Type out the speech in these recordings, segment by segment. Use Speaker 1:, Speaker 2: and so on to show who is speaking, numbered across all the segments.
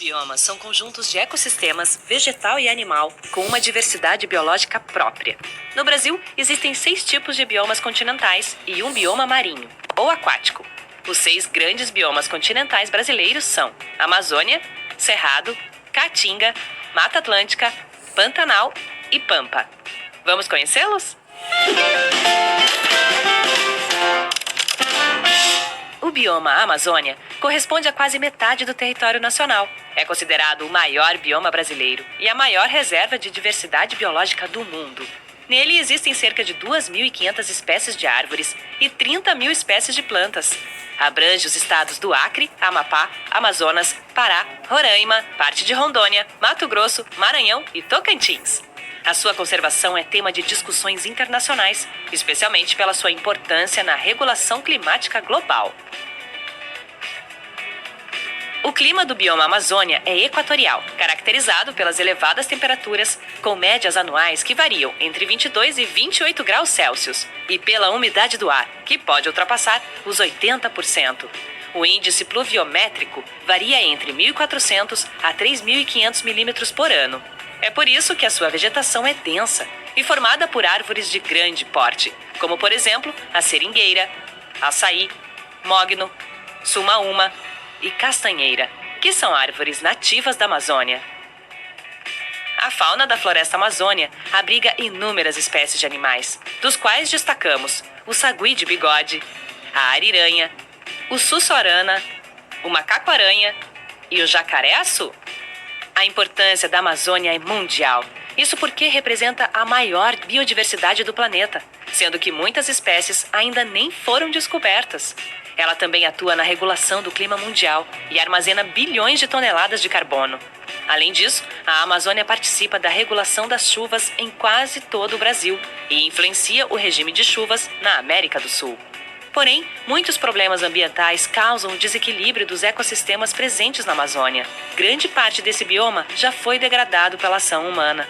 Speaker 1: Biomas são conjuntos de ecossistemas, vegetal e animal, com uma diversidade biológica própria. No Brasil, existem 6 tipos de biomas continentais e um bioma marinho, ou aquático. Os 6 grandes biomas continentais brasileiros são Amazônia, Cerrado, Caatinga, Mata Atlântica, Pantanal e Pampa. Vamos conhecê-los? O bioma Amazônia corresponde a quase metade do território nacional. É considerado o maior bioma brasileiro e a maior reserva de diversidade biológica do mundo. Nele existem cerca de 2.500 espécies de árvores e 30.000 espécies de plantas. Abrange os estados do Acre, Amapá, Amazonas, Pará, Roraima, parte de Rondônia, Mato Grosso, Maranhão e Tocantins. A sua conservação é tema de discussões internacionais, especialmente pela sua importância na regulação climática global. O clima do bioma Amazônia é equatorial, caracterizado pelas elevadas temperaturas, com médias anuais que variam entre 22 e 28 graus Celsius, e pela umidade do ar, que pode ultrapassar os 80%. O índice pluviométrico varia entre 1.400 a 3.500 milímetros por ano. É por isso que a sua vegetação é densa e formada por árvores de grande porte, como por exemplo a seringueira, açaí, mogno, sumaúma e castanheira, que são árvores nativas da Amazônia. A fauna da floresta amazônia abriga inúmeras espécies de animais, dos quais destacamos o sagui de bigode, a ariranha, o sussuarana, o macaco-aranha e o jacaré-açu. A importância da Amazônia é mundial. Isso porque representa a maior biodiversidade do planeta, sendo que muitas espécies ainda nem foram descobertas. Ela também atua na regulação do clima mundial e armazena bilhões de toneladas de carbono. Além disso, a Amazônia participa da regulação das chuvas em quase todo o Brasil e influencia o regime de chuvas na América do Sul. Porém, muitos problemas ambientais causam o desequilíbrio dos ecossistemas presentes na Amazônia. Grande parte desse bioma já foi degradado pela ação humana.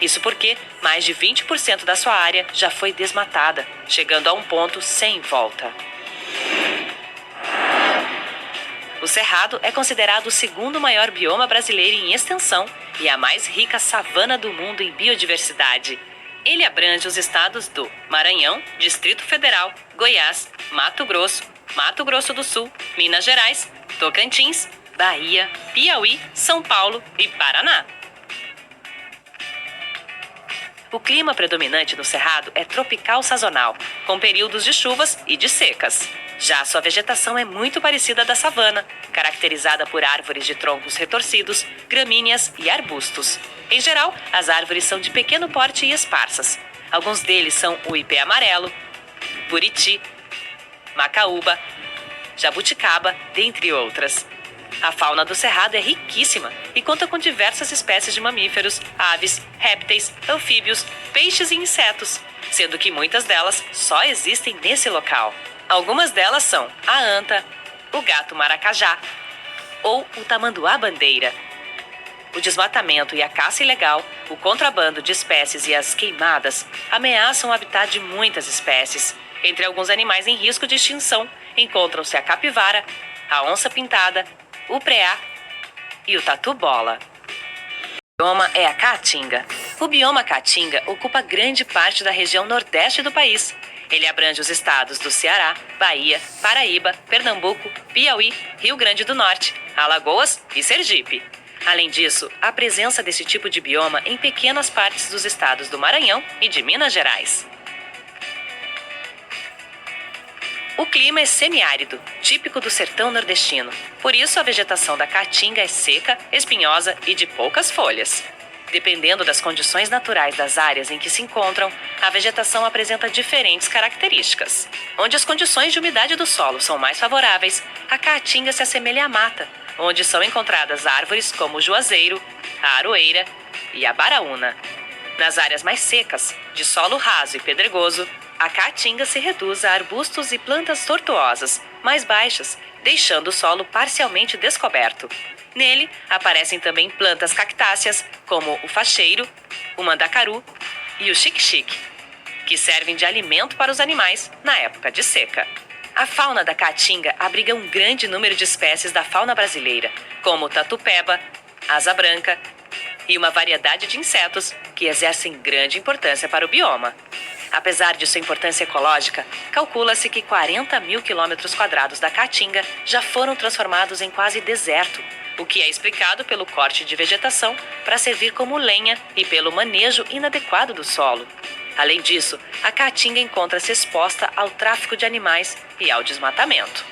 Speaker 1: Isso porque mais de 20% da sua área já foi desmatada, chegando a um ponto sem volta. O Cerrado é considerado o segundo maior bioma brasileiro em extensão e a mais rica savana do mundo em biodiversidade. Ele abrange os estados do Maranhão, Distrito Federal, Goiás, Mato Grosso do Sul, Minas Gerais, Tocantins, Bahia, Piauí, São Paulo e Paraná. O clima predominante no Cerrado é tropical sazonal, com períodos de chuvas e de secas. Já sua vegetação é muito parecida à da savana, caracterizada por árvores de troncos retorcidos, gramíneas e arbustos. Em geral, as árvores são de pequeno porte e esparsas. Alguns deles são o ipê amarelo, buriti, macaúba, jabuticaba, dentre outras. A fauna do Cerrado é riquíssima e conta com diversas espécies de mamíferos, aves, répteis, anfíbios, peixes e insetos, sendo que muitas delas só existem nesse local. Algumas delas são a anta, o gato maracajá ou o tamanduá-bandeira. O desmatamento e a caça ilegal, o contrabando de espécies e as queimadas ameaçam o habitat de muitas espécies. Entre alguns animais em risco de extinção encontram-se a capivara, a onça-pintada, o preá e o tatu-bola. O bioma é a Caatinga. O bioma Caatinga ocupa grande parte da região nordeste do país. Ele abrange os estados do Ceará, Bahia, Paraíba, Pernambuco, Piauí, Rio Grande do Norte, Alagoas e Sergipe. Além disso, há presença desse tipo de bioma em pequenas partes dos estados do Maranhão e de Minas Gerais. O clima é semiárido, típico do sertão nordestino. Por isso, a vegetação da Caatinga é seca, espinhosa e de poucas folhas. Dependendo das condições naturais das áreas em que se encontram, a vegetação apresenta diferentes características. Onde as condições de umidade do solo são mais favoráveis, a Caatinga se assemelha à mata, onde são encontradas árvores como o juazeiro, a aroeira e a baraúna. Nas áreas mais secas, de solo raso e pedregoso, a Caatinga se reduz a arbustos e plantas tortuosas, mais baixas, deixando o solo parcialmente descoberto. Nele, aparecem também plantas cactáceas, como o facheiro, o mandacaru e o xique-xique, que servem de alimento para os animais na época de seca. A fauna da Caatinga abriga um grande número de espécies da fauna brasileira, como tatupeba, asa branca e uma variedade de insetos que exercem grande importância para o bioma. Apesar de sua importância ecológica, calcula-se que 40 mil quilômetros quadrados da Caatinga já foram transformados em quase deserto, o que é explicado pelo corte de vegetação para servir como lenha e pelo manejo inadequado do solo. Além disso, a Caatinga encontra-se exposta ao tráfico de animais e ao desmatamento.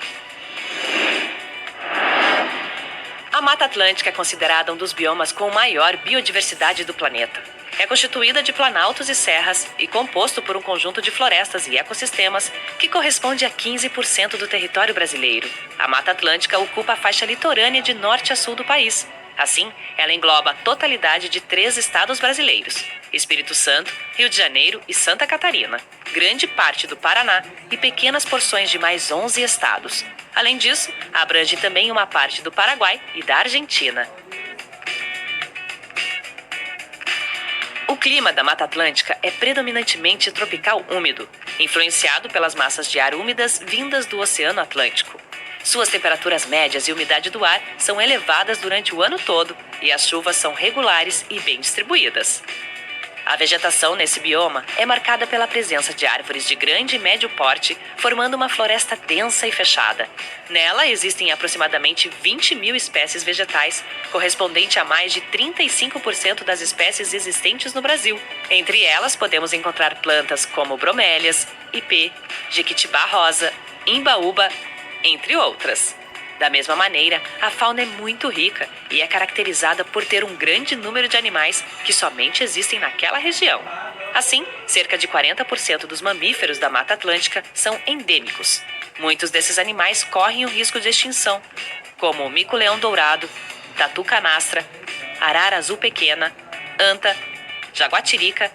Speaker 1: A Mata Atlântica é considerada um dos biomas com maior biodiversidade do planeta. É constituída de planaltos e serras e composto por um conjunto de florestas e ecossistemas que corresponde a 15% do território brasileiro. A Mata Atlântica ocupa a faixa litorânea de norte a sul do país. Assim, ela engloba a totalidade de 3 estados brasileiros: Espírito Santo, Rio de Janeiro e Santa Catarina, grande parte do Paraná e pequenas porções de mais 11 estados. Além disso, abrange também uma parte do Paraguai e da Argentina. O clima da Mata Atlântica é predominantemente tropical úmido, influenciado pelas massas de ar úmidas vindas do Oceano Atlântico. Suas temperaturas médias e umidade do ar são elevadas durante o ano todo e as chuvas são regulares e bem distribuídas. A vegetação nesse bioma é marcada pela presença de árvores de grande e médio porte, formando uma floresta densa e fechada. Nela existem aproximadamente 20 mil espécies vegetais, correspondente a mais de 35% das espécies existentes no Brasil. Entre elas, podemos encontrar plantas como bromélias, ipê, jequitibá rosa, imbaúba, entre outras. Da mesma maneira, a fauna é muito rica e é caracterizada por ter um grande número de animais que somente existem naquela região. Assim, cerca de 40% dos mamíferos da Mata Atlântica são endêmicos. Muitos desses animais correm o risco de extinção, como o mico-leão dourado, tatu canastra, arara azul pequena, anta, jaguatirica,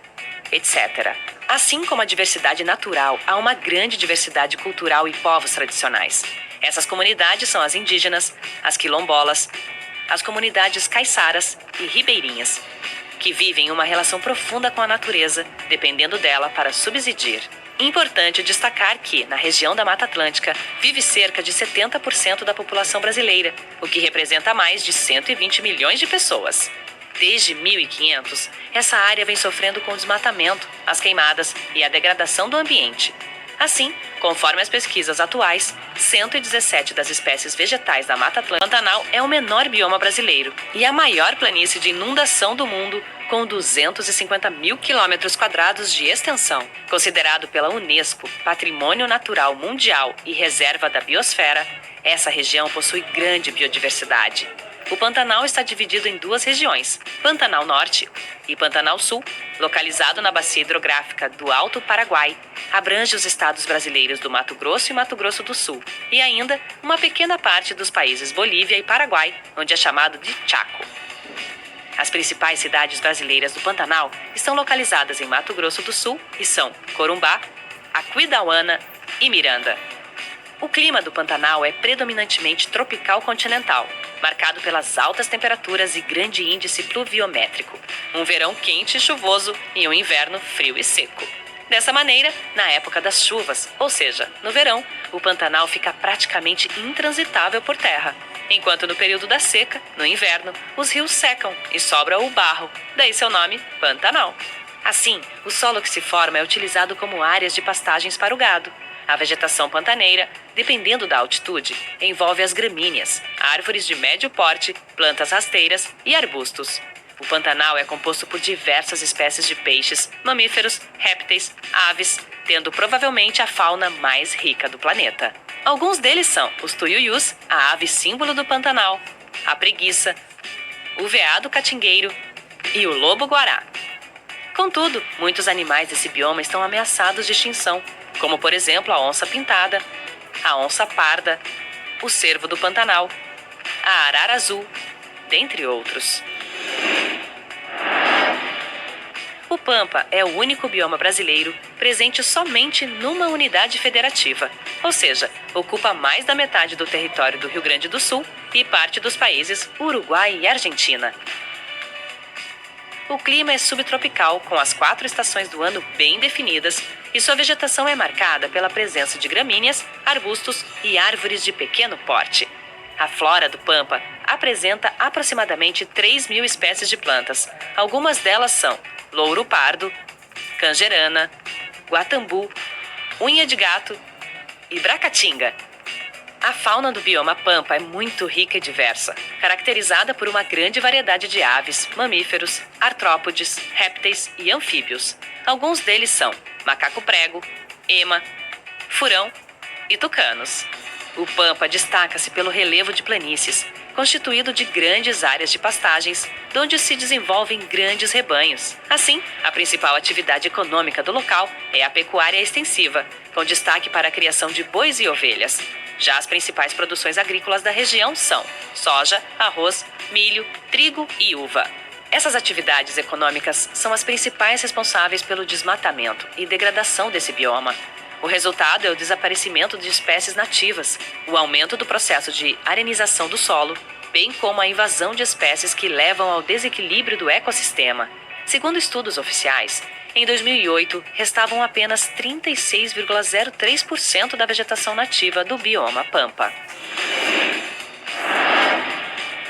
Speaker 1: etc. Assim como a diversidade natural, há uma grande diversidade cultural e povos tradicionais. Essas comunidades são as indígenas, as quilombolas, as comunidades caiçaras e ribeirinhas, que vivem uma relação profunda com a natureza, dependendo dela para subsistir. Importante destacar que, na região da Mata Atlântica, vive cerca de 70% da população brasileira, o que representa mais de 120 milhões de pessoas. Desde 1500, essa área vem sofrendo com o desmatamento, as queimadas e a degradação do ambiente. Assim, conforme as pesquisas atuais, 117 das espécies vegetais da Mata Atlântica, Pantanal é o menor bioma brasileiro e a maior planície de inundação do mundo, com 250 mil quilômetros quadrados de extensão. Considerado pela Unesco Patrimônio Natural Mundial e Reserva da Biosfera, essa região possui grande biodiversidade. O Pantanal está dividido em 2 regiões, Pantanal Norte e Pantanal Sul, localizado na bacia hidrográfica do Alto Paraguai, abrange os estados brasileiros do Mato Grosso e Mato Grosso do Sul, e ainda uma pequena parte dos países Bolívia e Paraguai, onde é chamado de Chaco. As principais cidades brasileiras do Pantanal estão localizadas em Mato Grosso do Sul e são Corumbá, Aquidauana e Miranda. O clima do Pantanal é predominantemente tropical continental, marcado pelas altas temperaturas e grande índice pluviométrico, um verão quente e chuvoso e um inverno frio e seco. Dessa maneira, na época das chuvas, ou seja, no verão, o Pantanal fica praticamente intransitável por terra, enquanto no período da seca, no inverno, os rios secam e sobra o barro, daí seu nome, Pantanal. Assim, o solo que se forma é utilizado como áreas de pastagens para o gado. A vegetação pantaneira, dependendo da altitude, envolve as gramíneas, árvores de médio porte, plantas rasteiras e arbustos. O Pantanal é composto por diversas espécies de peixes, mamíferos, répteis, aves, tendo provavelmente a fauna mais rica do planeta. Alguns deles são os tuiuius, a ave símbolo do Pantanal, a preguiça, o veado catingueiro e o lobo-guará. Contudo, muitos animais desse bioma estão ameaçados de extinção, como por exemplo a onça pintada, a onça parda, o cervo do Pantanal, a arara azul, dentre outros. O Pampa é o único bioma brasileiro presente somente numa unidade federativa, ou seja, ocupa mais da metade do território do Rio Grande do Sul e parte dos países Uruguai e Argentina. O clima é subtropical, com as 4 estações do ano bem definidas, e sua vegetação é marcada pela presença de gramíneas, arbustos e árvores de pequeno porte. A flora do Pampa apresenta aproximadamente 3.000 espécies de plantas. Algumas delas são louro pardo, canjerana, guatambu, unha de gato e bracatinga. A fauna do bioma Pampa é muito rica e diversa, caracterizada por uma grande variedade de aves, mamíferos, artrópodes, répteis e anfíbios. Alguns deles são macaco-prego, ema, furão e tucanos. O Pampa destaca-se pelo relevo de planícies, constituído de grandes áreas de pastagens, onde se desenvolvem grandes rebanhos. Assim, a principal atividade econômica do local é a pecuária extensiva, com destaque para a criação de bois e ovelhas. Já as principais produções agrícolas da região são soja, arroz, milho, trigo e uva. Essas atividades econômicas são as principais responsáveis pelo desmatamento e degradação desse bioma. O resultado é o desaparecimento de espécies nativas, o aumento do processo de arenização do solo, bem como a invasão de espécies que levam ao desequilíbrio do ecossistema. Segundo estudos oficiais, em 2008, restavam apenas 36,03% da vegetação nativa do bioma Pampa.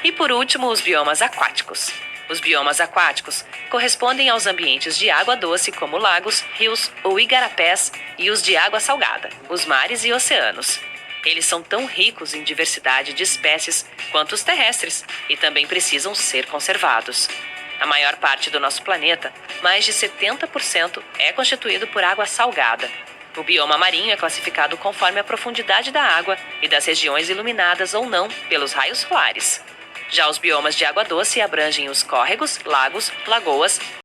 Speaker 1: E por último, os biomas aquáticos. Os biomas aquáticos correspondem aos ambientes de água doce, como lagos, rios ou igarapés, e os de água salgada, os mares e oceanos. Eles são tão ricos em diversidade de espécies quanto os terrestres e também precisam ser conservados. A maior parte do nosso planeta, mais de 70%, é constituído por água salgada. O bioma marinho é classificado conforme a profundidade da água e das regiões iluminadas ou não pelos raios solares. Já os biomas de água doce abrangem os córregos, lagos, lagoas